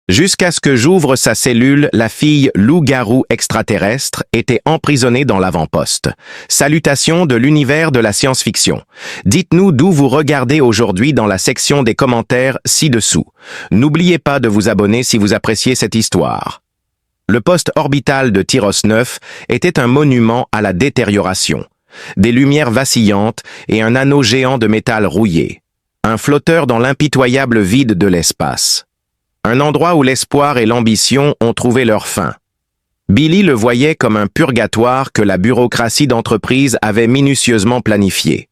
Jusqu'à ce que j'ouvre sa cellule, la fille loup-garou extraterrestre était emprisonnée dans l'avant-poste. Salutations de l'univers de la science-fiction. Dites-nous d'où vous regardez aujourd'hui dans la section des commentaires ci-dessous. N'oubliez pas de vous abonner si vous appréciez cette histoire. Le poste orbital de Tyros 9 était un monument à la détérioration. Des lumières vacillantes et un anneau géant de métal rouillé. Un flotteur dans l'impitoyable vide de l'espace. Un endroit où l'espoir et l'ambition ont trouvé leur fin. Billy le voyait comme un purgatoire que la bureaucratie d'entreprise avait minutieusement planifié.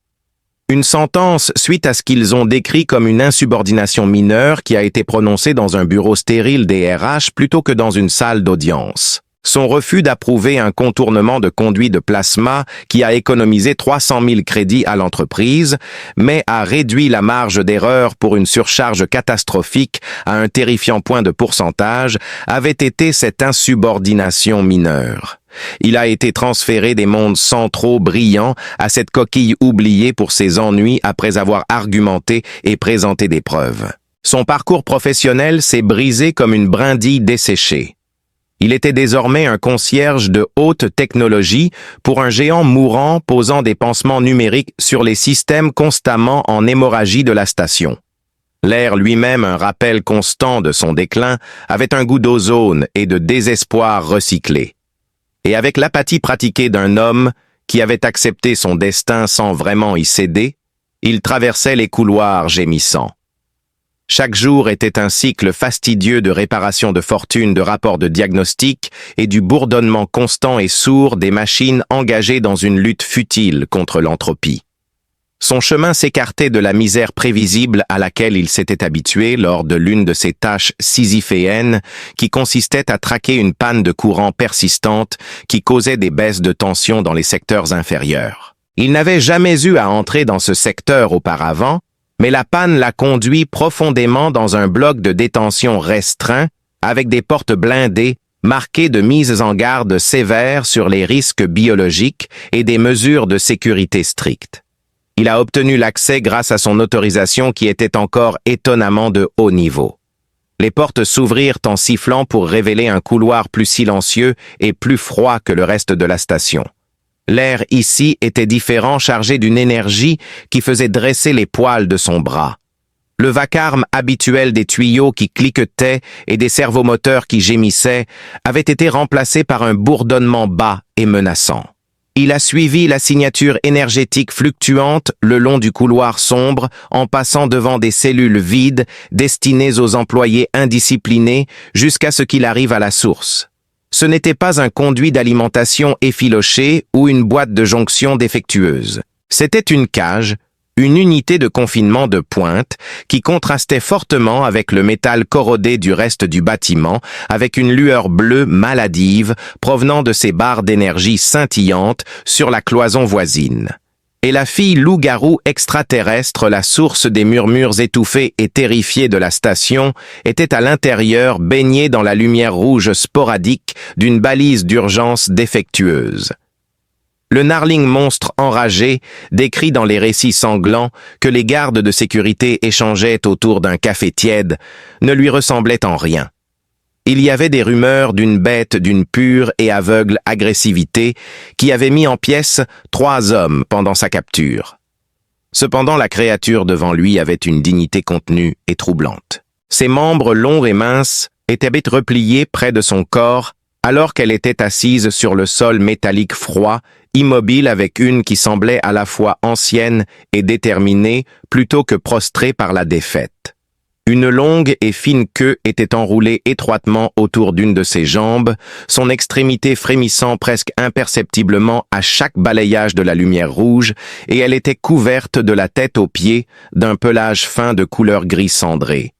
Une sentence suite à ce qu'ils ont décrit comme une insubordination mineure qui a été prononcée dans un bureau stérile des RH plutôt que dans une salle d'audience. Son refus d'approuver un contournement de conduit de plasma qui a économisé 300 000 crédits à l'entreprise, mais a réduit la marge d'erreur pour une surcharge catastrophique à un terrifiant point de pourcentage, avait été cette insubordination mineure. Il a été transféré des mondes centraux brillants à cette coquille oubliée pour ses ennuis après avoir argumenté et présenté des preuves. Son parcours professionnel s'est brisé comme une brindille desséchée. Il était désormais un concierge de haute technologie pour un géant mourant posant des pansements numériques sur les systèmes constamment en hémorragie de la station. L'air lui-même, un rappel constant de son déclin, avait un goût d'ozone et de désespoir recyclé. Et avec l'apathie pratiquée d'un homme qui avait accepté son destin sans vraiment y céder, il traversait les couloirs gémissant. Chaque jour était un cycle fastidieux de réparation de fortune, de rapports de diagnostic et du bourdonnement constant et sourd des machines engagées dans une lutte futile contre l'entropie. Son chemin s'écartait de la misère prévisible à laquelle il s'était habitué lors de l'une de ses tâches sisyphéennes qui consistait à traquer une panne de courant persistante qui causait des baisses de tension dans les secteurs inférieurs. Il n'avait jamais eu à entrer dans ce secteur auparavant, mais la panne l'a conduit profondément dans un bloc de détention restreint avec des portes blindées marquées de mises en garde sévères sur les risques biologiques et des mesures de sécurité strictes. Il a obtenu l'accès grâce à son autorisation qui était encore étonnamment de haut niveau. Les portes s'ouvrirent en sifflant pour révéler un couloir plus silencieux et plus froid que le reste de la station. L'air ici était différent, chargé d'une énergie qui faisait dresser les poils de son bras. Le vacarme habituel des tuyaux qui cliquetaient et des servomoteurs qui gémissaient avait été remplacé par un bourdonnement bas et menaçant. Il a suivi la signature énergétique fluctuante le long du couloir sombre en passant devant des cellules vides destinées aux employés indisciplinés jusqu'à ce qu'il arrive à la source. Ce n'était pas un conduit d'alimentation effiloché ou une boîte de jonction défectueuse. C'était une cage, une unité de confinement de pointe qui contrastait fortement avec le métal corrodé du reste du bâtiment, avec une lueur bleue maladive provenant de ses barres d'énergie scintillantes sur la cloison voisine. Et la fille loup-garou extraterrestre, la source des murmures étouffés et terrifiés de la station, était à l'intérieur baignée dans la lumière rouge sporadique d'une balise d'urgence défectueuse. Le Gnarling monstre enragé décrit dans les récits sanglants que les gardes de sécurité échangeaient autour d'un café tiède ne lui ressemblait en rien. Il y avait des rumeurs d'une bête d'une pure et aveugle agressivité qui avait mis en pièces 3 hommes pendant sa capture. Cependant, la créature devant lui avait une dignité contenue et troublante. Ses membres longs et minces étaient repliés près de son corps alors qu'elle était assise sur le sol métallique froid, immobile avec une qui semblait à la fois ancienne et déterminée plutôt que prostrée par la défaite. Une longue et fine queue était enroulée étroitement autour d'une de ses jambes, son extrémité frémissant presque imperceptiblement à chaque balayage de la lumière rouge, et elle était couverte de la tête aux pieds d'un pelage fin de couleur gris cendré.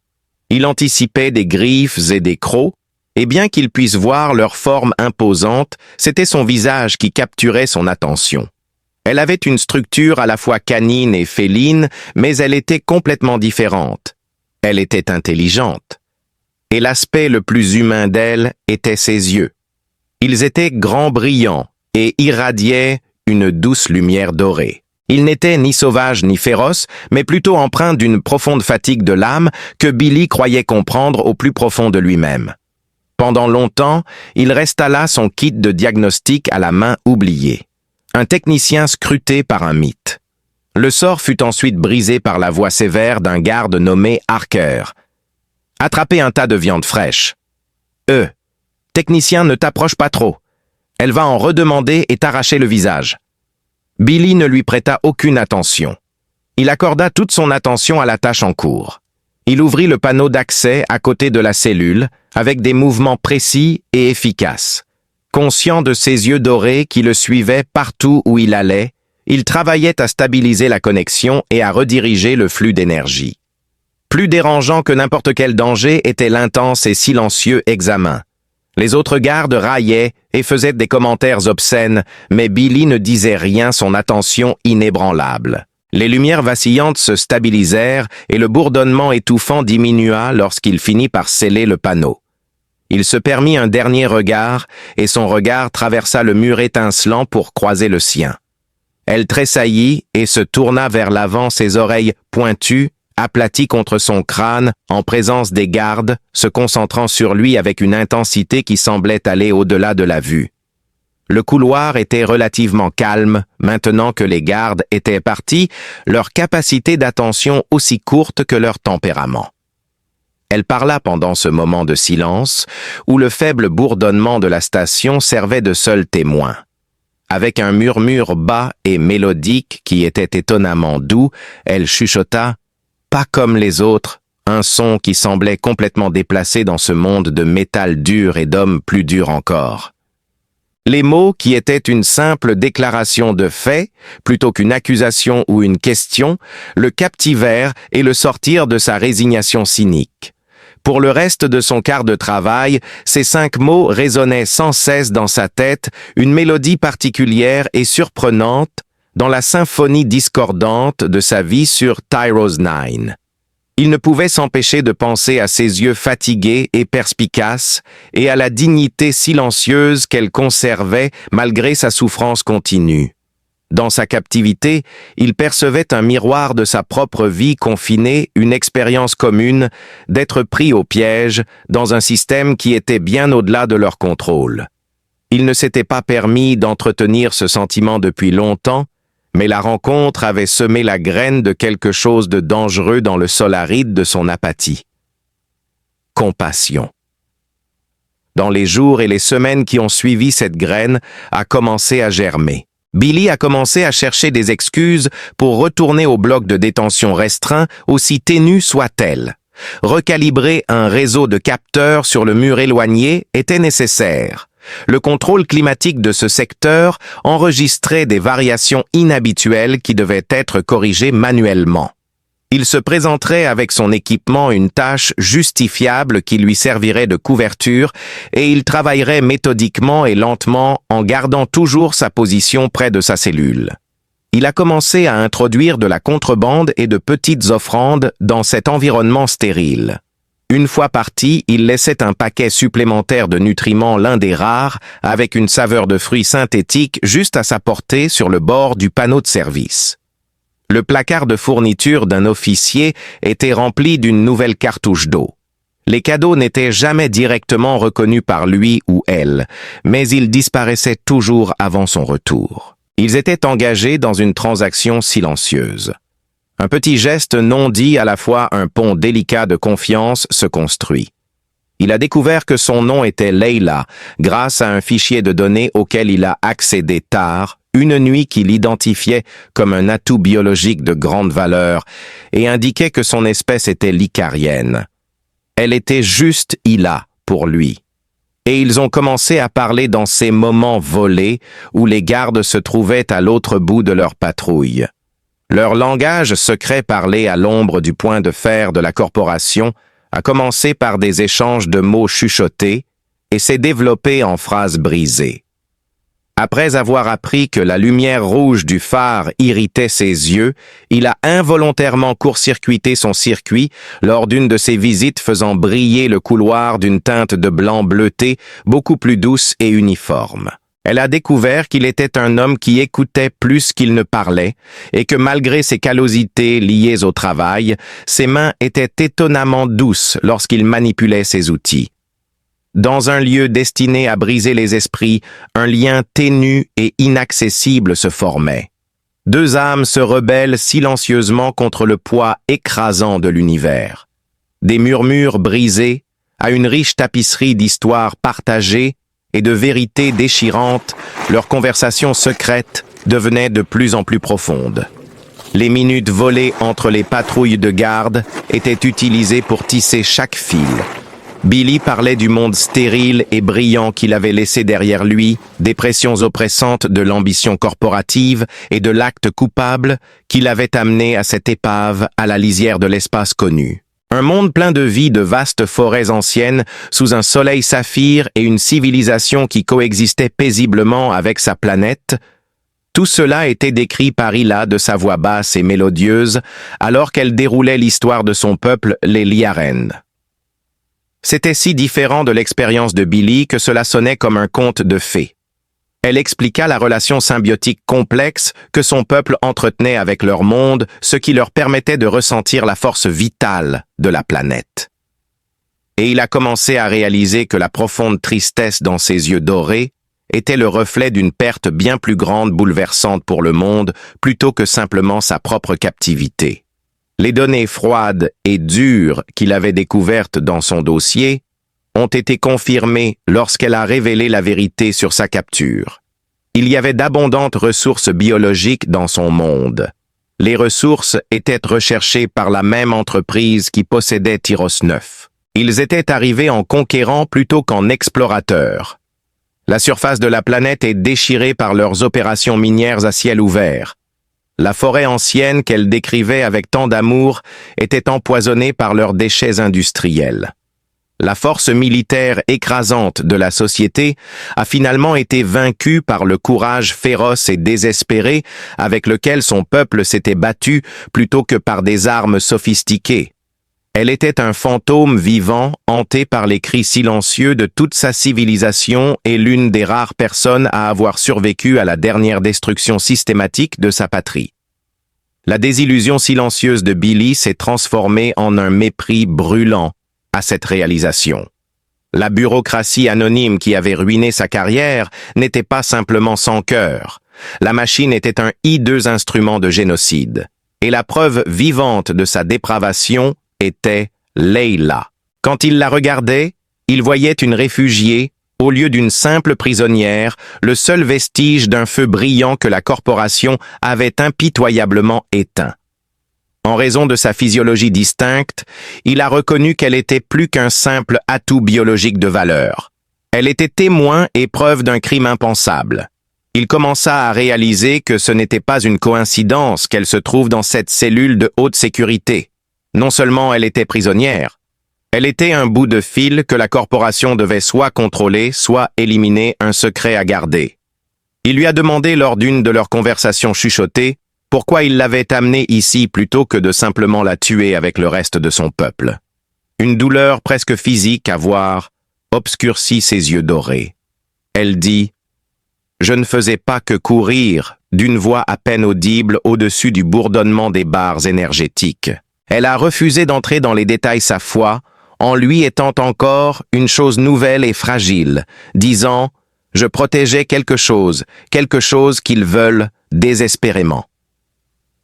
Il anticipait des griffes et des crocs, et bien qu'il puisse voir leur forme imposante, c'était son visage qui capturait son attention. Elle avait une structure à la fois canine et féline, mais elle était complètement différente. Elle était intelligente. Et l'aspect le plus humain d'elle était ses yeux. Ils étaient grands brillants et irradiaient une douce lumière dorée. Il n'était ni sauvage ni féroce, mais plutôt empreint d'une profonde fatigue de l'âme que Billy croyait comprendre au plus profond de lui-même. Pendant longtemps, il resta là son kit de diagnostic à la main oublié. Un technicien scruté par un mythe. Le sort fut ensuite brisé par la voix sévère d'un garde nommé Harker. « Attrapez un tas de viande fraîche. »« Technicien, ne t'approche pas trop. Elle va en redemander et t'arracher le visage. » Billy ne lui prêta aucune attention. Il accorda toute son attention à la tâche en cours. Il ouvrit le panneau d'accès à côté de la cellule, avec des mouvements précis et efficaces. Conscient de ses yeux dorés qui le suivaient partout où il allait, il travaillait à stabiliser la connexion et à rediriger le flux d'énergie. Plus dérangeant que n'importe quel danger était l'intense et silencieux examen. Les autres gardes raillaient et faisaient des commentaires obscènes, mais Billy ne disait rien, son attention inébranlable. Les lumières vacillantes se stabilisèrent et le bourdonnement étouffant diminua lorsqu'il finit par sceller le panneau. Il se permit un dernier regard et son regard traversa le mur étincelant pour croiser le sien. Elle tressaillit et se tourna vers l'avant, ses oreilles pointues, aplaties contre son crâne, en présence des gardes, se concentrant sur lui avec une intensité qui semblait aller au-delà de la vue. Le couloir était relativement calme, maintenant que les gardes étaient partis, leur capacité d'attention aussi courte que leur tempérament. Elle parla pendant ce moment de silence, où le faible bourdonnement de la station servait de seul témoin. Avec un murmure bas et mélodique qui était étonnamment doux, elle chuchota « Pas comme les autres », un son qui semblait complètement déplacé dans ce monde de métal dur et d'hommes plus durs encore. Les mots, qui étaient une simple déclaration de fait, plutôt qu'une accusation ou une question, le captivèrent et le sortirent de sa résignation cynique. Pour le reste de son quart de travail, ces 5 mots résonnaient sans cesse dans sa tête, une mélodie particulière et surprenante dans la symphonie discordante de sa vie sur Tyros 9. Il ne pouvait s'empêcher de penser à ses yeux fatigués et perspicaces et à la dignité silencieuse qu'elle conservait malgré sa souffrance continue. Dans sa captivité, il percevait un miroir de sa propre vie confinée, une expérience commune d'être pris au piège dans un système qui était bien au-delà de leur contrôle. Il ne s'était pas permis d'entretenir ce sentiment depuis longtemps, mais la rencontre avait semé la graine de quelque chose de dangereux dans le sol aride de son apathie. Compassion. Dans les jours et les semaines qui ont suivi, cette graine a commencé à germer. Billy a commencé à chercher des excuses pour retourner au bloc de détention restreint, aussi ténu soit-elle. Recalibrer un réseau de capteurs sur le mur éloigné était nécessaire. Le contrôle climatique de ce secteur enregistrait des variations inhabituelles qui devaient être corrigées manuellement. Il se présenterait avec son équipement une tâche justifiable qui lui servirait de couverture et il travaillerait méthodiquement et lentement en gardant toujours sa position près de sa cellule. Il a commencé à introduire de la contrebande et de petites offrandes dans cet environnement stérile. Une fois parti, il laissait un paquet supplémentaire de nutriments, l'un des rares, avec une saveur de fruits synthétiques juste à sa portée sur le bord du panneau de service. Le placard de fourniture d'un officier était rempli d'une nouvelle cartouche d'eau. Les cadeaux n'étaient jamais directement reconnus par lui ou elle, mais ils disparaissaient toujours avant son retour. Ils étaient engagés dans une transaction silencieuse. Un petit geste non dit, à la fois un pont délicat de confiance, se construit. Il a découvert que son nom était Leila, grâce à un fichier de données auquel il a accédé tard, une nuit qui l'identifiait comme un atout biologique de grande valeur et indiquait que son espèce était l'icarienne. Elle était juste Ila pour lui. Et ils ont commencé à parler dans ces moments volés où les gardes se trouvaient à l'autre bout de leur patrouille. Leur langage secret parlé à l'ombre du point de fer de la corporation a commencé par des échanges de mots chuchotés et s'est développé en phrases brisées. Après avoir appris que la lumière rouge du phare irritait ses yeux, il a involontairement court-circuité son circuit lors d'une de ses visites, faisant briller le couloir d'une teinte de blanc bleuté beaucoup plus douce et uniforme. Elle a découvert qu'il était un homme qui écoutait plus qu'il ne parlait et que malgré ses callosités liées au travail, ses mains étaient étonnamment douces lorsqu'il manipulait ses outils. Dans un lieu destiné à briser les esprits, un lien ténu et inaccessible se formait. Deux âmes se rebellent silencieusement contre le poids écrasant de l'univers. Des murmures brisés, à une riche tapisserie d'histoires partagées et de vérités déchirantes, leur conversation secrète devenait de plus en plus profonde. Les minutes volées entre les patrouilles de garde étaient utilisées pour tisser chaque fil. Billy parlait du monde stérile et brillant qu'il avait laissé derrière lui, des pressions oppressantes de l'ambition corporative et de l'acte coupable qui l'avait amené à cette épave à la lisière de l'espace connu. Un monde plein de vie, de vastes forêts anciennes, sous un soleil saphir et une civilisation qui coexistait paisiblement avec sa planète. Tout cela était décrit par Hila de sa voix basse et mélodieuse, alors qu'elle déroulait l'histoire de son peuple, les Liaren. C'était si différent de l'expérience de Billy que cela sonnait comme un conte de fées. Elle expliqua la relation symbiotique complexe que son peuple entretenait avec leur monde, ce qui leur permettait de ressentir la force vitale de la planète. Et il a commencé à réaliser que la profonde tristesse dans ses yeux dorés était le reflet d'une perte bien plus grande, bouleversante pour le monde, plutôt que simplement sa propre captivité. Les données froides et dures qu'il avait découvertes dans son dossier ont été confirmées lorsqu'elle a révélé la vérité sur sa capture. Il y avait d'abondantes ressources biologiques dans son monde. Les ressources étaient recherchées par la même entreprise qui possédait Tyros 9. Ils étaient arrivés en conquérants plutôt qu'en explorateurs. La surface de la planète est déchirée par leurs opérations minières à ciel ouvert. La forêt ancienne qu'elle décrivait avec tant d'amour était empoisonnée par leurs déchets industriels. La force militaire écrasante de la société a finalement été vaincue par le courage féroce et désespéré avec lequel son peuple s'était battu plutôt que par des armes sophistiquées. Elle était un fantôme vivant, hanté par les cris silencieux de toute sa civilisation et l'une des rares personnes à avoir survécu à la dernière destruction systématique de sa patrie. La désillusion silencieuse de Billy s'est transformée en un mépris brûlant à cette réalisation. La bureaucratie anonyme qui avait ruiné sa carrière n'était pas simplement sans cœur. La machine était un hideux instrument de génocide. Et la preuve vivante de sa dépravation était Layla. Quand il la regardait, il voyait une réfugiée, au lieu d'une simple prisonnière, le seul vestige d'un feu brillant que la corporation avait impitoyablement éteint. En raison de sa physiologie distincte, il a reconnu qu'elle était plus qu'un simple atout biologique de valeur. Elle était témoin et preuve d'un crime impensable. Il commença à réaliser que ce n'était pas une coïncidence qu'elle se trouve dans cette cellule de haute sécurité. Non seulement elle était prisonnière, elle était un bout de fil que la corporation devait soit contrôler, soit éliminer, un secret à garder. Il lui a demandé lors d'une de leurs conversations chuchotées pourquoi il l'avait amenée ici plutôt que de simplement la tuer avec le reste de son peuple. Une douleur presque physique à voir obscurcit ses yeux dorés. Elle dit « Je ne faisais pas que courir » d'une voix à peine audible au-dessus du bourdonnement des barres énergétiques. Elle a refusé d'entrer dans les détails sa foi, en lui étant encore une chose nouvelle et fragile, disant « Je protégeais quelque chose qu'ils veulent désespérément ».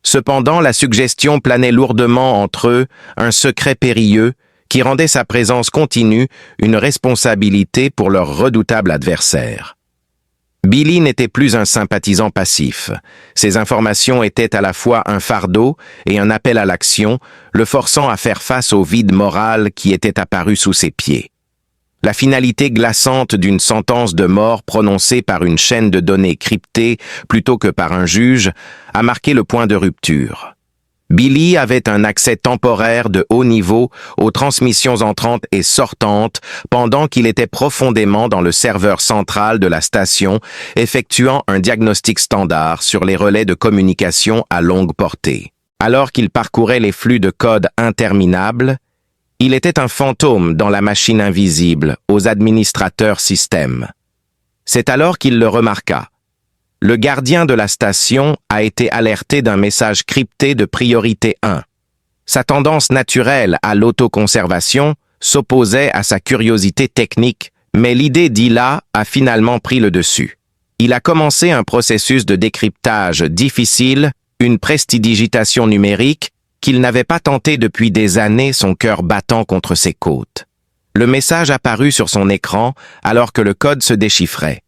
Cependant, la suggestion planait lourdement entre eux, un secret périlleux qui rendait sa présence continue une responsabilité pour leur redoutable adversaire. Billy n'était plus un sympathisant passif. Ses informations étaient à la fois un fardeau et un appel à l'action, le forçant à faire face au vide moral qui était apparu sous ses pieds. La finalité glaçante d'une sentence de mort prononcée par une chaîne de données cryptée plutôt que par un juge a marqué le point de rupture. Billy avait un accès temporaire de haut niveau aux transmissions entrantes et sortantes pendant qu'il était profondément dans le serveur central de la station, effectuant un diagnostic standard sur les relais de communication à longue portée. Alors qu'il parcourait les flux de code interminables, il était un fantôme dans la machine invisible aux administrateurs systèmes. C'est alors qu'il le remarqua. Le gardien de la station a été alerté d'un message crypté de priorité 1. Sa tendance naturelle à l'autoconservation s'opposait à sa curiosité technique, mais l'idée d'Ila a finalement pris le dessus. Il a commencé un processus de décryptage difficile, une prestidigitation numérique, qu'il n'avait pas tenté depuis des années, son cœur battant contre ses côtes. Le message apparut sur son écran alors que le code se déchiffrait.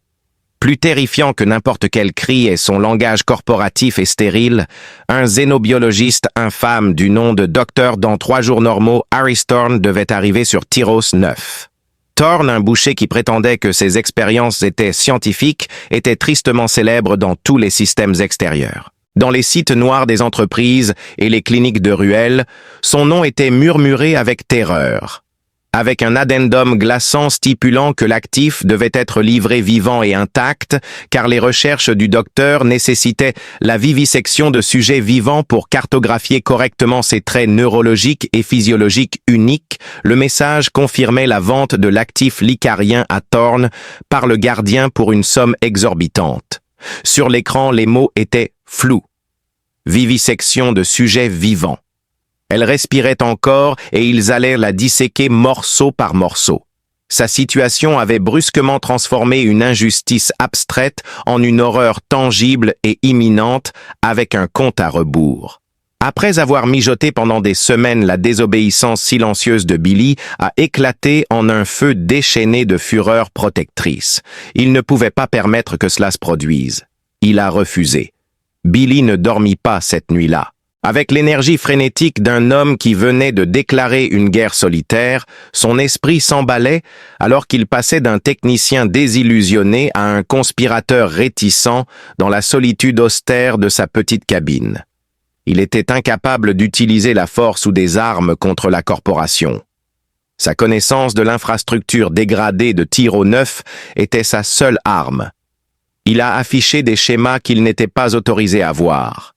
Plus terrifiant que n'importe quel cri et son langage corporatif et stérile, un xénobiologiste infâme du nom de docteur dans 3 jours normaux, Harry Thorne, devait arriver sur Tyros 9. Thorne, un boucher qui prétendait que ses expériences étaient scientifiques, était tristement célèbre dans tous les systèmes extérieurs. Dans les sites noirs des entreprises et les cliniques de ruelles, son nom était murmuré avec terreur. Avec un addendum glaçant stipulant que l'actif devait être livré vivant et intact, car les recherches du docteur nécessitaient la vivisection de sujets vivants pour cartographier correctement ses traits neurologiques et physiologiques uniques, le message confirmait la vente de l'actif licarien à Thorne par le gardien pour une somme exorbitante. Sur l'écran, les mots étaient flous. Vivisection de sujets vivants. Elle respirait encore et ils allaient la disséquer morceau par morceau. Sa situation avait brusquement transformé une injustice abstraite en une horreur tangible et imminente avec un compte à rebours. Après avoir mijoté pendant des semaines, la désobéissance silencieuse de Billy a éclaté en un feu déchaîné de fureur protectrice. Il ne pouvait pas permettre que cela se produise. Il a refusé. Billy ne dormit pas cette nuit-là. Avec l'énergie frénétique d'un homme qui venait de déclarer une guerre solitaire, son esprit s'emballait alors qu'il passait d'un technicien désillusionné à un conspirateur réticent dans la solitude austère de sa petite cabine. Il était incapable d'utiliser la force ou des armes contre la corporation. Sa connaissance de l'infrastructure dégradée de Tyros 9 était sa seule arme. Il a affiché des schémas qu'il n'était pas autorisé à voir.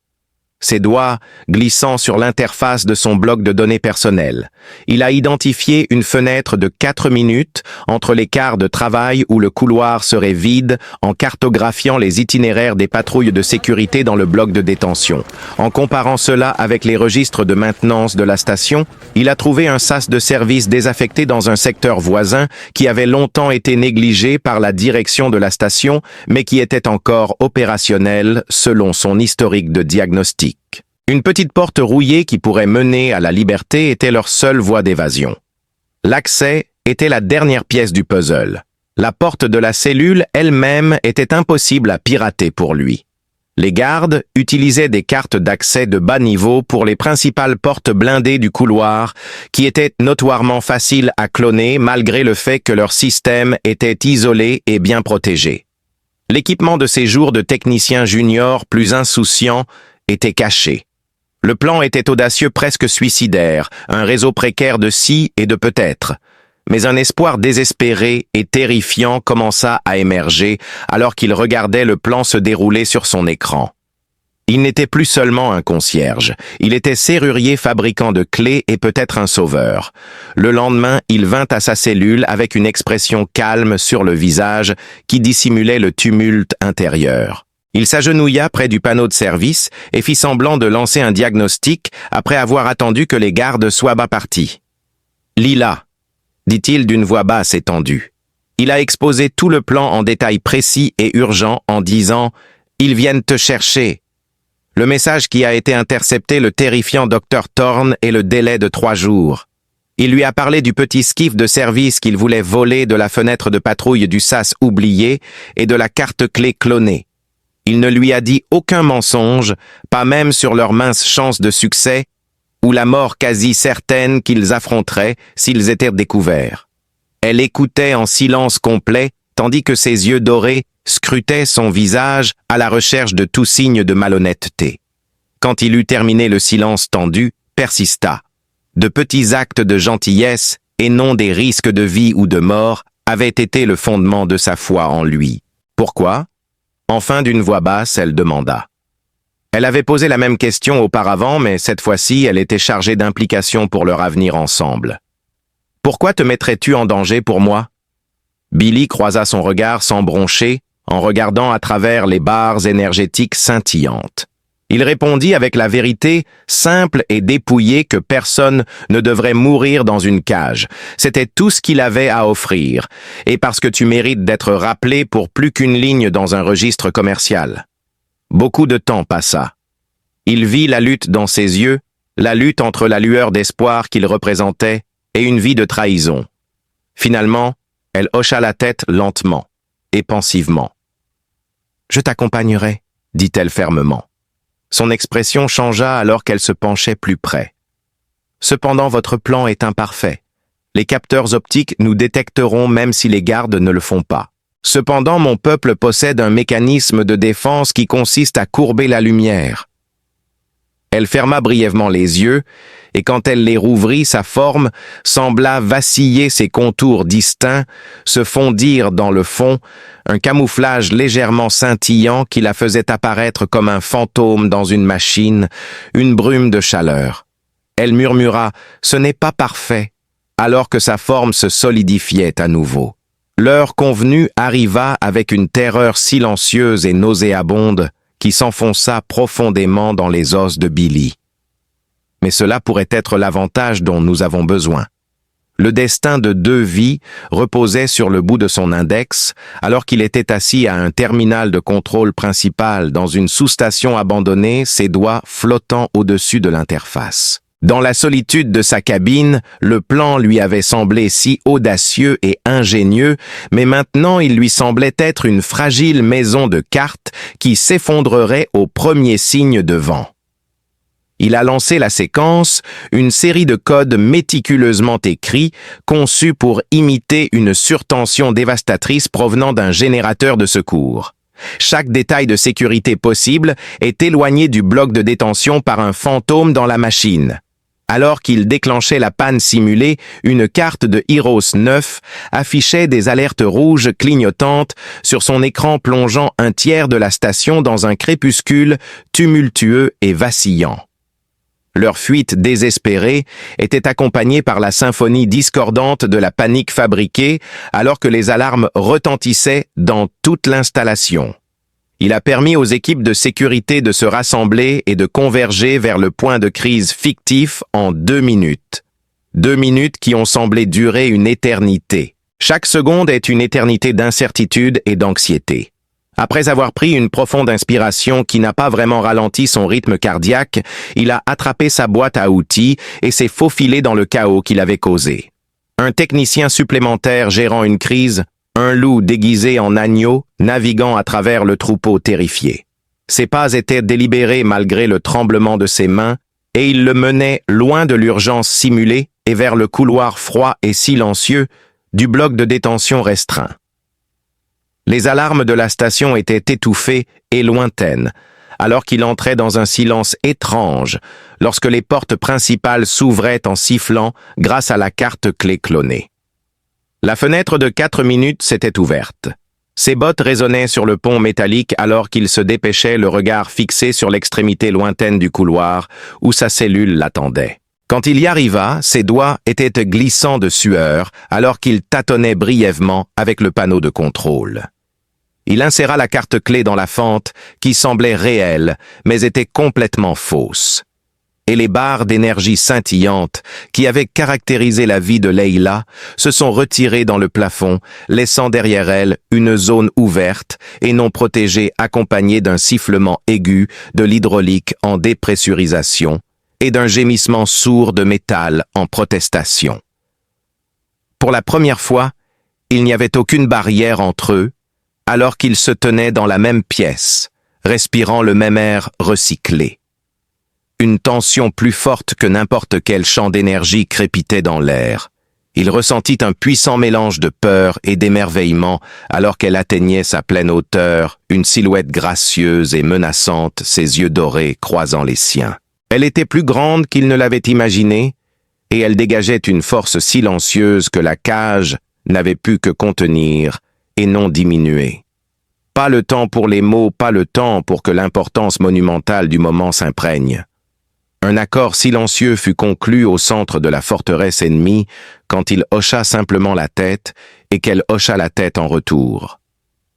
Ses doigts glissant sur l'interface de son bloc de données personnelles. Il a identifié une fenêtre de 4 minutes entre les quarts de travail où le couloir serait vide en cartographiant les itinéraires des patrouilles de sécurité dans le bloc de détention. En comparant cela avec les registres de maintenance de la station, il a trouvé un sas de service désaffecté dans un secteur voisin qui avait longtemps été négligé par la direction de la station, mais qui était encore opérationnel selon son historique de diagnostic. Une petite porte rouillée qui pourrait mener à la liberté était leur seule voie d'évasion. L'accès était la dernière pièce du puzzle. La porte de la cellule elle-même était impossible à pirater pour lui. Les gardes utilisaient des cartes d'accès de bas niveau pour les principales portes blindées du couloir, qui étaient notoirement faciles à cloner malgré le fait que leur système était isolé et bien protégé. L'équipement de ces jours de techniciens juniors plus insouciants était caché. Le plan était audacieux, presque suicidaire, un réseau précaire de si et de peut-être. Mais un espoir désespéré et terrifiant commença à émerger alors qu'il regardait le plan se dérouler sur son écran. Il n'était plus seulement un concierge, il était serrurier fabricant de clés et peut-être un sauveur. Le lendemain, il vint à sa cellule avec une expression calme sur le visage qui dissimulait le tumulte intérieur. Il s'agenouilla près du panneau de service et fit semblant de lancer un diagnostic après avoir attendu que les gardes soient bas partis. « Lila », dit-il d'une voix basse et tendue. Il a exposé tout le plan en détails précis et urgents en disant « Ils viennent te chercher ». Le message qui a été intercepté le terrifiant Dr Thorne et le délai de 3 jours. Il lui a parlé du petit skiff de service qu'il voulait voler de la fenêtre de patrouille du SAS oublié et de la carte-clé clonée. Il ne lui a dit aucun mensonge, pas même sur leur mince chance de succès, ou la mort quasi certaine qu'ils affronteraient s'ils étaient découverts. Elle écoutait en silence complet, tandis que ses yeux dorés scrutaient son visage à la recherche de tout signe de malhonnêteté. Quand il eut terminé, le silence tendu persista. De petits actes de gentillesse, et non des risques de vie ou de mort, avaient été le fondement de sa foi en lui. Pourquoi ? Enfin, d'une voix basse, elle demanda. Elle avait posé la même question auparavant, mais cette fois-ci, elle était chargée d'implications pour leur avenir ensemble. « Pourquoi te mettrais-tu en danger pour moi ?» Billy croisa son regard sans broncher, en regardant à travers les barres énergétiques scintillantes. Il répondit avec la vérité simple et dépouillée que personne ne devrait mourir dans une cage. C'était tout ce qu'il avait à offrir, et parce que tu mérites d'être rappelé pour plus qu'une ligne dans un registre commercial. Beaucoup de temps passa. Il vit la lutte dans ses yeux, la lutte entre la lueur d'espoir qu'il représentait et une vie de trahison. Finalement, elle hocha la tête lentement et pensivement. « Je t'accompagnerai, » dit-elle fermement. Son expression changea alors qu'elle se penchait plus près. « Cependant, votre plan est imparfait. Les capteurs optiques nous détecteront même si les gardes ne le font pas. Cependant, mon peuple possède un mécanisme de défense qui consiste à courber la lumière. » Elle ferma brièvement les yeux, et quand elle les rouvrit, sa forme sembla vaciller, ses contours distincts se fondirent dans le fond, un camouflage légèrement scintillant qui la faisait apparaître comme un fantôme dans une machine, une brume de chaleur. Elle murmura « Ce n'est pas parfait », alors que sa forme se solidifiait à nouveau. L'heure convenue arriva avec une terreur silencieuse et nauséabonde qui s'enfonça profondément dans les os de Billy. Mais cela pourrait être l'avantage dont nous avons besoin. Le destin de 2 vies reposait sur le bout de son index, alors qu'il était assis à un terminal de contrôle principal dans une sous-station abandonnée, ses doigts flottant au-dessus de l'interface. Dans la solitude de sa cabine, le plan lui avait semblé si audacieux et ingénieux, mais maintenant il lui semblait être une fragile maison de cartes qui s'effondrerait au premier signe de vent. Il a lancé la séquence, une série de codes méticuleusement écrits, conçus pour imiter une surtension dévastatrice provenant d'un générateur de secours. Chaque détail de sécurité possible est éloigné du bloc de détention par un fantôme dans la machine. Alors qu'il déclenchait la panne simulée, une carte de Heroes 9 affichait des alertes rouges clignotantes sur son écran plongeant un tiers de la station dans un crépuscule tumultueux et vacillant. Leur fuite désespérée était accompagnée par la symphonie discordante de la panique fabriquée alors que les alarmes retentissaient dans toute l'installation. Il a permis aux équipes de sécurité de se rassembler et de converger vers le point de crise fictif en 2 minutes. 2 minutes qui ont semblé durer une éternité. Chaque seconde est une éternité d'incertitude et d'anxiété. Après avoir pris une profonde inspiration qui n'a pas vraiment ralenti son rythme cardiaque, il a attrapé sa boîte à outils et s'est faufilé dans le chaos qu'il avait causé. Un technicien supplémentaire gérant une crise, un loup déguisé en agneau, naviguant à travers le troupeau terrifié. Ses pas étaient délibérés malgré le tremblement de ses mains, et il le menait loin de l'urgence simulée et vers le couloir froid et silencieux du bloc de détention restreint. Les alarmes de la station étaient étouffées et lointaines, alors qu'il entrait dans un silence étrange lorsque les portes principales s'ouvraient en sifflant grâce à la carte clé clonée. La fenêtre de 4 minutes s'était ouverte. Ses bottes résonnaient sur le pont métallique alors qu'il se dépêchait, le regard fixé sur l'extrémité lointaine du couloir où sa cellule l'attendait. Quand il y arriva, ses doigts étaient glissants de sueur alors qu'il tâtonnait brièvement avec le panneau de contrôle. Il inséra la carte clé dans la fente qui semblait réelle mais était complètement fausse. Et les barres d'énergie scintillantes qui avaient caractérisé la vie de Leila se sont retirées dans le plafond, laissant derrière elles une zone ouverte et non protégée accompagnée d'un sifflement aigu de l'hydraulique en dépressurisation et d'un gémissement sourd de métal en protestation. Pour la première fois, il n'y avait aucune barrière entre eux, alors qu'ils se tenaient dans la même pièce, respirant le même air recyclé. Une tension plus forte que n'importe quel champ d'énergie crépitait dans l'air. Il ressentit un puissant mélange de peur et d'émerveillement alors qu'elle atteignait sa pleine hauteur, une silhouette gracieuse et menaçante, ses yeux dorés croisant les siens. Elle était plus grande qu'il ne l'avait imaginé, et elle dégageait une force silencieuse que la cage n'avait pu que contenir et non diminuer. Pas le temps pour les mots, pas le temps pour que l'importance monumentale du moment s'imprègne. Un accord silencieux fut conclu au centre de la forteresse ennemie quand il hocha simplement la tête et qu'elle hocha la tête en retour.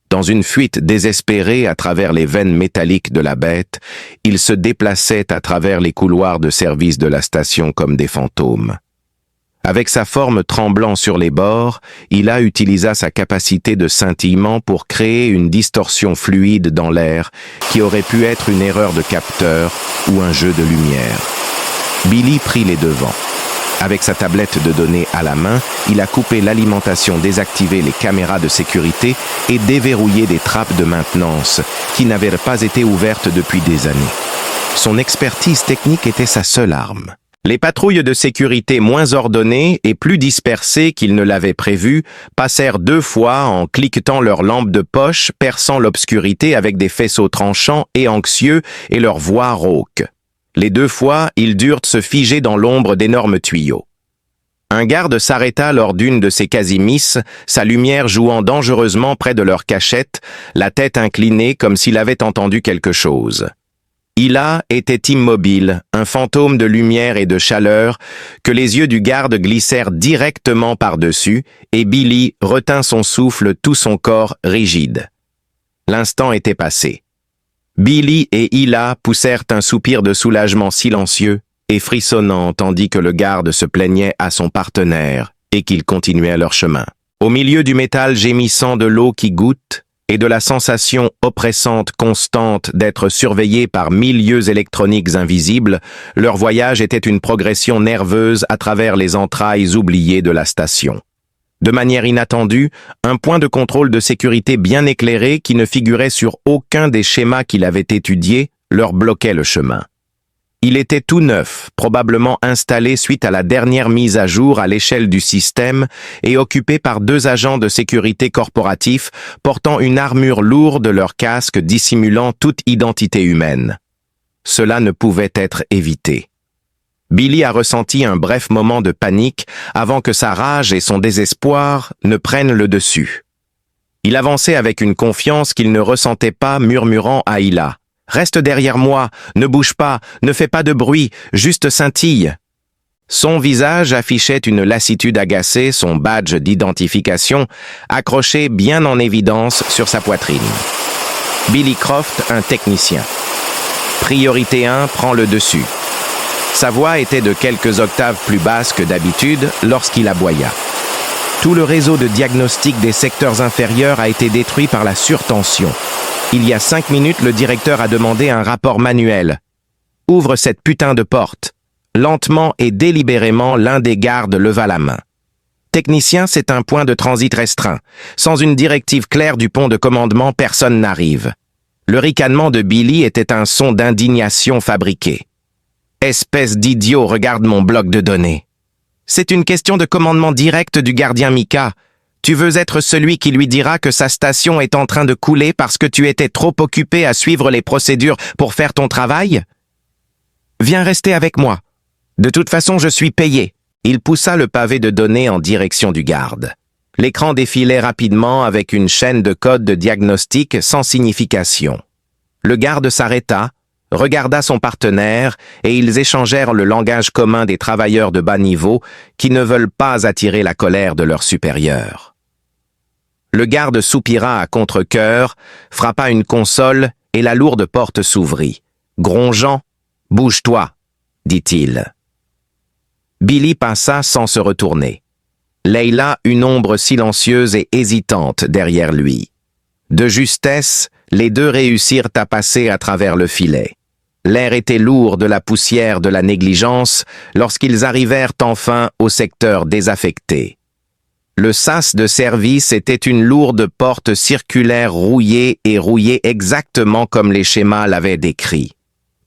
Dans une fuite désespérée à travers les veines métalliques de la bête, ils se déplaçaient à travers les couloirs de service de la station comme des fantômes. Avec sa forme tremblant sur les bords, Hila utilisa sa capacité de scintillement pour créer une distorsion fluide dans l'air qui aurait pu être une erreur de capteur ou un jeu de lumière. Billy prit les devants. Avec sa tablette de données à la main, il a coupé l'alimentation, désactivé les caméras de sécurité et déverrouillé des trappes de maintenance qui n'avaient pas été ouvertes depuis des années. Son expertise technique était sa seule arme. Les patrouilles de sécurité moins ordonnées et plus dispersées qu'ils ne l'avaient prévu passèrent 2 fois en cliquetant leurs lampes de poche, perçant l'obscurité avec des faisceaux tranchants et anxieux et leurs voix rauques. Les 2 fois, ils durent se figer dans l'ombre d'énormes tuyaux. Un garde s'arrêta lors d'une de ces quasi-misses, sa lumière jouant dangereusement près de leur cachette, la tête inclinée comme s'il avait entendu quelque chose. Hila était immobile, un fantôme de lumière et de chaleur, que les yeux du garde glissèrent directement par-dessus, et Billy retint son souffle, tout son corps rigide. L'instant était passé. Billy et Hila poussèrent un soupir de soulagement silencieux et frissonnant tandis que le garde se plaignait à son partenaire et qu'ils continuaient leur chemin. Au milieu du métal gémissant de l'eau qui goutte et de la sensation oppressante constante d'être surveillés par 1000 yeux électroniques invisibles, leur voyage était une progression nerveuse à travers les entrailles oubliées de la station. De manière inattendue, un point de contrôle de sécurité bien éclairé qui ne figurait sur aucun des schémas qu'il avait étudiés leur bloquait le chemin. Il était tout neuf, probablement installé suite à la dernière mise à jour à l'échelle du système et occupé par 2 agents de sécurité corporatifs portant une armure lourde, leur casque dissimulant toute identité humaine. Cela ne pouvait être évité. Billy a ressenti un bref moment de panique avant que sa rage et son désespoir ne prennent le dessus. Il avançait avec une confiance qu'il ne ressentait pas, murmurant à Hila. « Reste derrière moi, ne bouge pas, ne fais pas de bruit, juste scintille. » Son visage affichait une lassitude agacée, son badge d'identification accroché bien en évidence sur sa poitrine. Billy Croft, un technicien. Priorité 1 prend le dessus. Sa voix était de quelques octaves plus basse que d'habitude lorsqu'il aboya. Tout le réseau de diagnostic des secteurs inférieurs a été détruit par la surtension. Il y a 5 minutes, le directeur a demandé un rapport manuel. Ouvre cette putain de porte. Lentement et délibérément, l'un des gardes leva la main. Technicien, c'est un point de transit restreint. Sans une directive claire du pont de commandement, personne n'arrive. Le ricanement de Billy était un son d'indignation fabriqué. Espèce d'idiot, regarde mon bloc de données. C'est une question de commandement direct du gardien Mika. Tu veux être celui qui lui dira que sa station est en train de couler parce que tu étais trop occupé à suivre les procédures pour faire ton travail? Viens rester avec moi. De toute façon, je suis payé. Il poussa le pavé de données en direction du garde. L'écran défilait rapidement avec une chaîne de codes de diagnostic sans signification. Le garde s'arrêta, regarda son partenaire et ils échangèrent le langage commun des travailleurs de bas niveau qui ne veulent pas attirer la colère de leurs supérieurs. Le garde soupira à contre-cœur, frappa une console et la lourde porte s'ouvrit. Grongeant, « Bouge-toi », dit-il. Billy passa sans se retourner. Leila, une ombre silencieuse et hésitante derrière lui. De justesse, les 2 réussirent à passer à travers le filet. L'air était lourd de la poussière de la négligence lorsqu'ils arrivèrent enfin au secteur désaffecté. Le sas de service était une lourde porte circulaire rouillée exactement comme les schémas l'avaient décrit.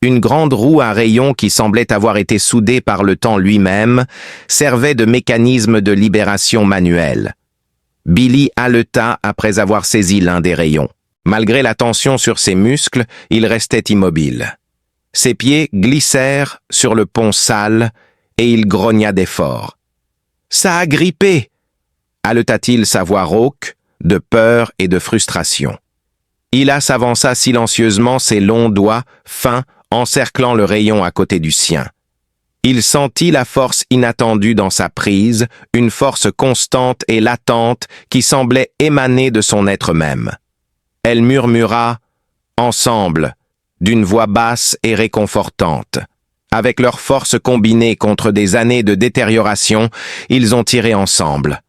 Une grande roue à rayons qui semblait avoir été soudée par le temps lui-même servait de mécanisme de libération manuelle. Billy haleta après avoir saisi l'un des rayons. Malgré la tension sur ses muscles, il restait immobile. Ses pieds glissèrent sur le pont sale et il grogna d'effort. « Ça a grippé !» haleta-t-il sa voix rauque, de peur et de frustration. Hila s'avança silencieusement ses longs doigts, fins, encerclant le rayon à côté du sien. Il sentit la force inattendue dans sa prise, une force constante et latente qui semblait émaner de son être même. Elle murmura « Ensemble », d'une voix basse et réconfortante. Avec leurs forces combinées contre des années de détérioration, ils ont tiré ensemble.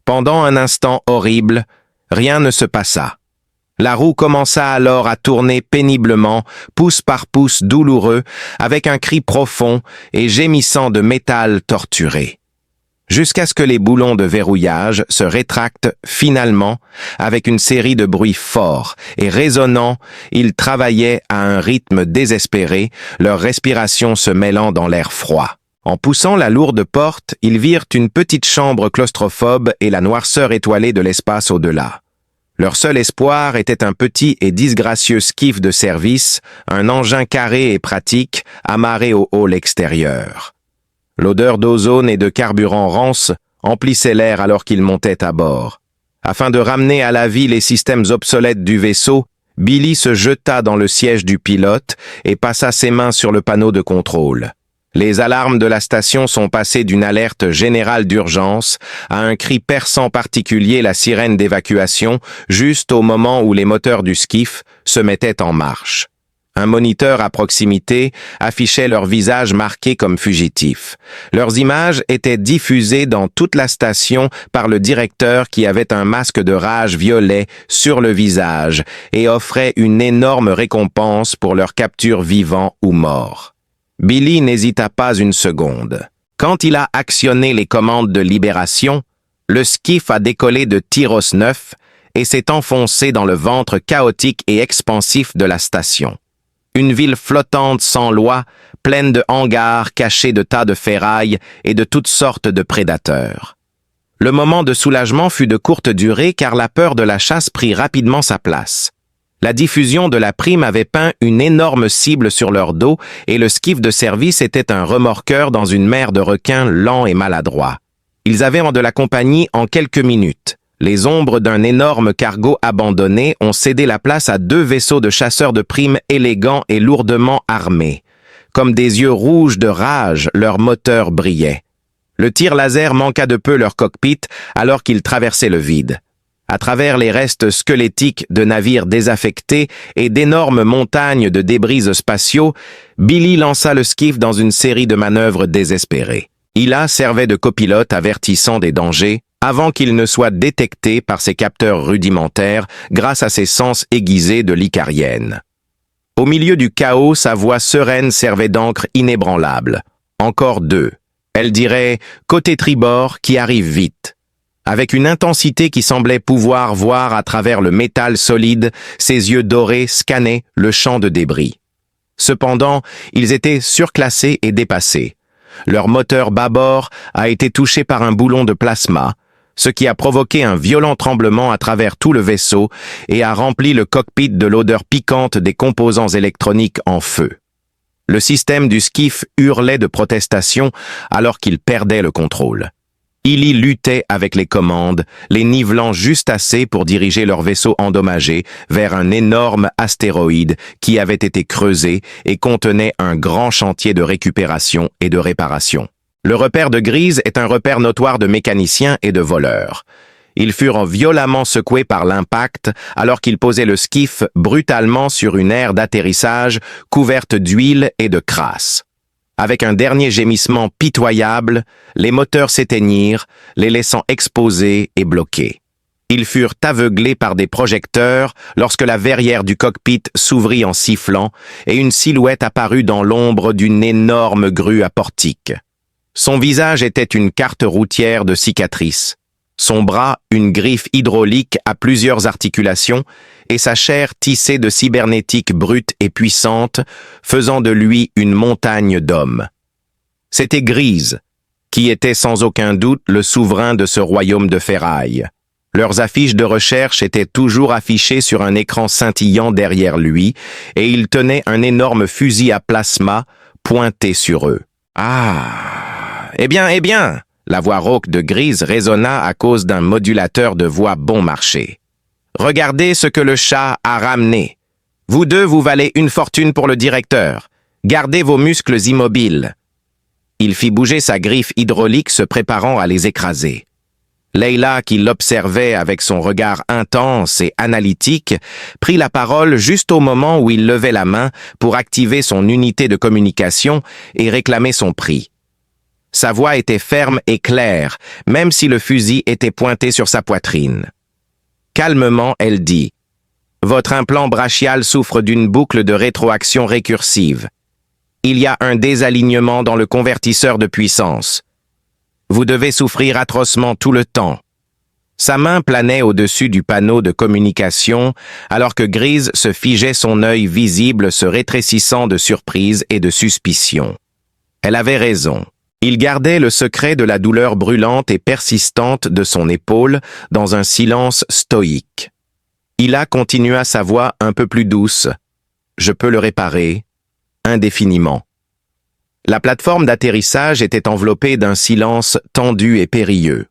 Pendant un instant horrible, rien ne se passa. La roue commença alors à tourner péniblement, pouce par pouce douloureux, avec un cri profond et gémissant de métal torturé. Jusqu'à ce que les boulons de verrouillage se rétractent finalement, avec une série de bruits forts et résonnants, ils travaillaient à un rythme désespéré, leur respiration se mêlant dans l'air froid. En poussant la lourde porte, ils virent une petite chambre claustrophobe et la noirceur étoilée de l'espace au-delà. Leur seul espoir était un petit et disgracieux skiff de service, un engin carré et pratique, amarré au hall extérieur. L'odeur d'ozone et de carburant rance emplissait l'air alors qu'ils montaient à bord. Afin de ramener à la vie les systèmes obsolètes du vaisseau, Billy se jeta dans le siège du pilote et passa ses mains sur le panneau de contrôle. Les alarmes de la station sont passées d'une alerte générale d'urgence à un cri perçant particulier, la sirène d'évacuation, juste au moment où les moteurs du skiff se mettaient en marche. Un moniteur à proximité affichait leurs visages marqués comme fugitifs. Leurs images étaient diffusées dans toute la station par le directeur qui avait un masque de rage violet sur le visage et offrait une énorme récompense pour leur capture vivant ou mort. Billy n'hésita pas une seconde. Quand il a actionné les commandes de libération, le skiff a décollé de Tyros 9 et s'est enfoncé dans le ventre chaotique et expansif de la station. Une ville flottante sans loi, pleine de hangars cachés de tas de ferraille et de toutes sortes de prédateurs. Le moment de soulagement fut de courte durée car la peur de la chasse prit rapidement sa place. La diffusion de la prime avait peint une énorme cible sur leur dos et le skiff de service était un remorqueur dans une mer de requins lents et maladroits. Ils avaient de la compagnie en quelques minutes. Les ombres d'un énorme cargo abandonné ont cédé la place à 2 vaisseaux de chasseurs de primes élégants et lourdement armés. Comme des yeux rouges de rage, leurs moteurs brillaient. Le tir laser manqua de peu leur cockpit alors qu'ils traversaient le vide. À travers les restes squelettiques de navires désaffectés et d'énormes montagnes de débris spatiaux, Billy lança le skiff dans une série de manœuvres désespérées. Ila servait de copilote avertissant des dangers avant qu'il ne soit détecté par ses capteurs rudimentaires grâce à ses sens aiguisés de l'icarienne. Au milieu du chaos, sa voix sereine servait d'encre inébranlable. Encore 2. Elle dirait « Côté tribord qui arrive vite ». Avec une intensité qui semblait pouvoir voir à travers le métal solide, ses yeux dorés scannaient le champ de débris. Cependant, ils étaient surclassés et dépassés. Leur moteur bâbord a été touché par un boulon de plasma, ce qui a provoqué un violent tremblement à travers tout le vaisseau et a rempli le cockpit de l'odeur piquante des composants électroniques en feu. Le système du skiff hurlait de protestation alors qu'il perdait le contrôle. Illy luttait avec les commandes, les nivelant juste assez pour diriger leur vaisseau endommagé vers un énorme astéroïde qui avait été creusé et contenait un grand chantier de récupération et de réparation. Le repère de Grise est un repère notoire de mécaniciens et de voleurs. Ils furent violemment secoués par l'impact alors qu'ils posaient le skiff brutalement sur une aire d'atterrissage couverte d'huile et de crasse. Avec un dernier gémissement pitoyable, les moteurs s'éteignirent, les laissant exposés et bloqués. Ils furent aveuglés par des projecteurs lorsque la verrière du cockpit s'ouvrit en sifflant et une silhouette apparut dans l'ombre d'une énorme grue à portique. Son visage était une carte routière de cicatrices. Son bras, une griffe hydraulique à plusieurs articulations, et sa chair tissée de cybernétique brute et puissante, faisant de lui une montagne d'hommes. C'était Grise, qui était sans aucun doute le souverain de ce royaume de ferraille. Leurs affiches de recherche étaient toujours affichées sur un écran scintillant derrière lui, et il tenait un énorme fusil à plasma pointé sur eux. « Ah, eh bien !» La voix rauque de Grise résonna à cause d'un modulateur de voix bon marché. « Regardez ce que le chat a ramené. Vous deux, vous valez une fortune pour le directeur. Gardez vos muscles immobiles. » Il fit bouger sa griffe hydraulique, se préparant à les écraser. Leila, qui l'observait avec son regard intense et analytique, prit la parole juste au moment où il levait la main pour activer son unité de communication et réclamer son prix. Sa voix était ferme et claire, même si le fusil était pointé sur sa poitrine. Calmement, elle dit « Votre implant brachial souffre d'une boucle de rétroaction récursive. Il y a un désalignement dans le convertisseur de puissance. Vous devez souffrir atrocement tout le temps. » Sa main planait au-dessus du panneau de communication, alors que Grise se figeait, son œil visible se rétrécissant de surprise et de suspicion. Elle avait raison. Il gardait le secret de la douleur brûlante et persistante de son épaule dans un silence stoïque. Ila continua, sa voix un peu plus douce. « Je peux le réparer, indéfiniment. » La plateforme d'atterrissage était enveloppée d'un silence tendu et périlleux.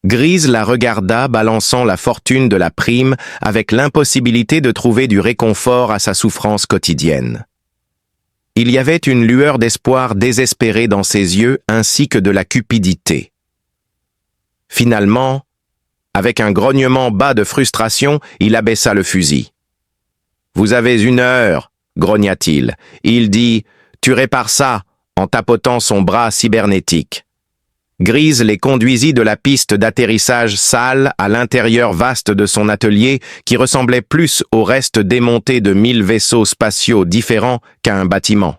Grise la regarda, balançant la fortune de la prime avec l'impossibilité de trouver du réconfort à sa souffrance quotidienne. Il y avait une lueur d'espoir désespéré dans ses yeux ainsi que de la cupidité. Finalement, avec un grognement bas de frustration, il abaissa le fusil. « Vous avez 1 heure, » grogna-t-il. Il dit « Tu répares ça » en tapotant son bras cybernétique. Grise les conduisit de la piste d'atterrissage sale à l'intérieur vaste de son atelier qui ressemblait plus au reste démonté de 1000 vaisseaux spatiaux différents qu'à un bâtiment.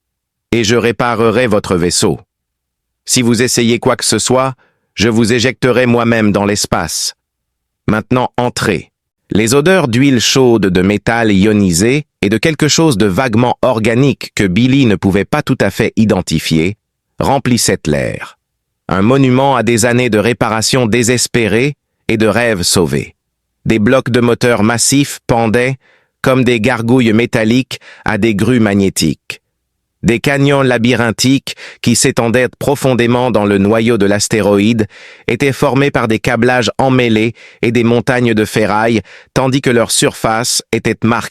« Et je réparerai votre vaisseau. Si vous essayez quoi que ce soit, je vous éjecterai moi-même dans l'espace. Maintenant, entrez. » Les odeurs d'huile chaude, de métal ionisé et de quelque chose de vaguement organique que Billy ne pouvait pas tout à fait identifier remplissaient l'air. Un monument à des années de réparation désespérée et de rêves sauvés. Des blocs de moteurs massifs pendaient, comme des gargouilles métalliques, à des grues magnétiques. Des canyons labyrinthiques qui s'étendaient profondément dans le noyau de l'astéroïde étaient formés par des câblages emmêlés et des montagnes de ferraille, tandis que leur surface était marquée